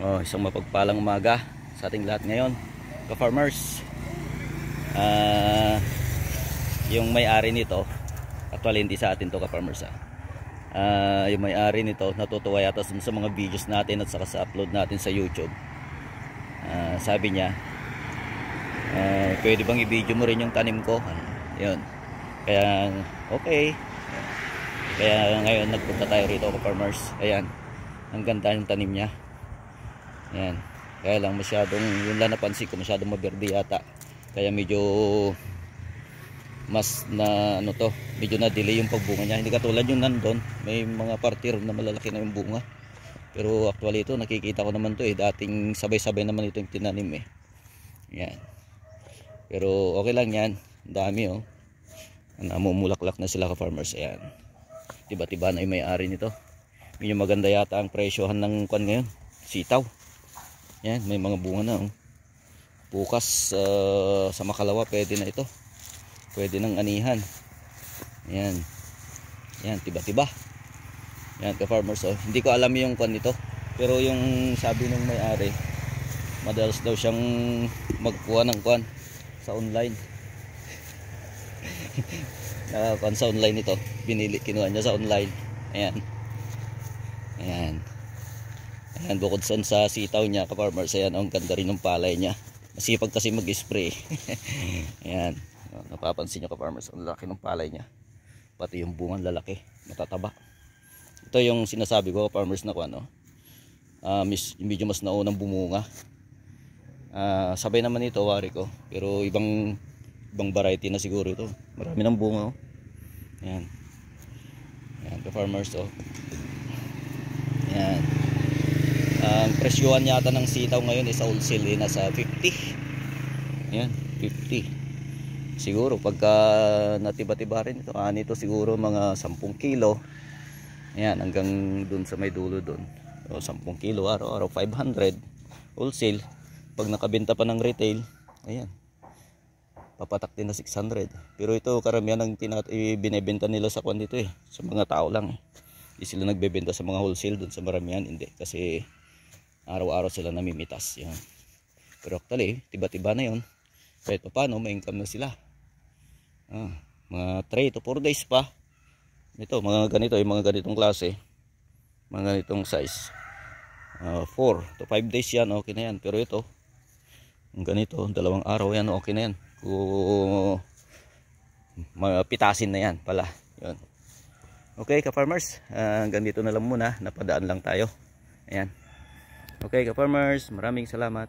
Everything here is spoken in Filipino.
Isang mapagpalang umaga sa ating lahat ngayon, ka-farmers. Yung may-ari nito, actually hindi sa atin to, ka-farmers. Yung may-ari nito natutuwa yata sa mga videos natin at saka sa upload natin sa YouTube. Sabi niya, pwede bang i-video mo rin yung tanim ko? Yun. Kaya okay. Kaya ngayon nagpunta tayo rito, ka-farmers. Ayan, ang ganda yung tanim niya. Ayan. Kaya lang masyadong, yun lang napansin ko, masyadong maberde yata. Kaya medyo mas na ano to, medyo na delay yung pagbunga niya. Hindi katulad yung nandun, may mga partir na malalaki na yung bunga. Pero actually ito, nakikita ko naman to dating sabay-sabay naman ito yung tinanim Ayan. Pero okay lang yan, dami namumulaklak na sila, ka-farmers. Ayan, tiba-tiba na yung may-ari nito. Medyo maganda yata ang presyohan ng kwan ngayon, sitaw. Yan, may mga bunga na bukas sa makalawa pwede na ito, pwede nang anihan. Yan, yan, tiba-tiba. Yan, ka-farmers. Hindi ko alam yung kwan nito, pero yung sabi ng may-ari, madalas daw siyang magkuha ng kwan sa online. Kwan sa online ito, kinuha niya sa online. Ayan, ayan. Ayan, bukod sa sitaw niya, ka-farmers, ayan, ang ganda rin ng palay niya. Masipag kasi mag-spray. Ayan, napapansin nyo, ka-farmers, ang laki ng palay niya. Pati yung bungang lalaki, matataba. Ito yung sinasabi ko, ka-farmers, na ano, medyo mas naunang bumunga. Sabay naman ito, wari ko, pero ibang variety na siguro ito. Marami ng bunga. Ayan, ayan, ka-farmers. Ayan. Ang presyohan yata ng sitaw ngayon is wholesale nasa 50. Yan, 50. Siguro pagka natiba-tiba rin ito, nito siguro mga 10 kilo. Ayan, hanggang dun sa may dulo dun. 10 kilo araw-araw, 500 wholesale. Pag nakabenta pa ng retail, ayan, papatak din na 600. Pero ito karamihan ng binebenta nila sa kwan dito sa mga tao lang. Hindi sila nagbebenta sa mga wholesale dun sa maramihan, hindi, kasi araw-araw sila namimitas. Yan. Pero actually, tiba-tiba na yun. Kahit pa paano, may income na sila. Mga 3 to 4 days pa. Ito, mga ganito, yung mga ganitong klase, mga ganitong size, 4 to 5 days yan, okay na yan. Pero ito, yung ganito, 2 araw yan, okay na yan. Kung pitasin na yan pala. Yun. Okay, ka-farmers, hanggang dito na lang muna. Napadaan lang tayo. Ayan. Okay, ka-farmers, maraming salamat.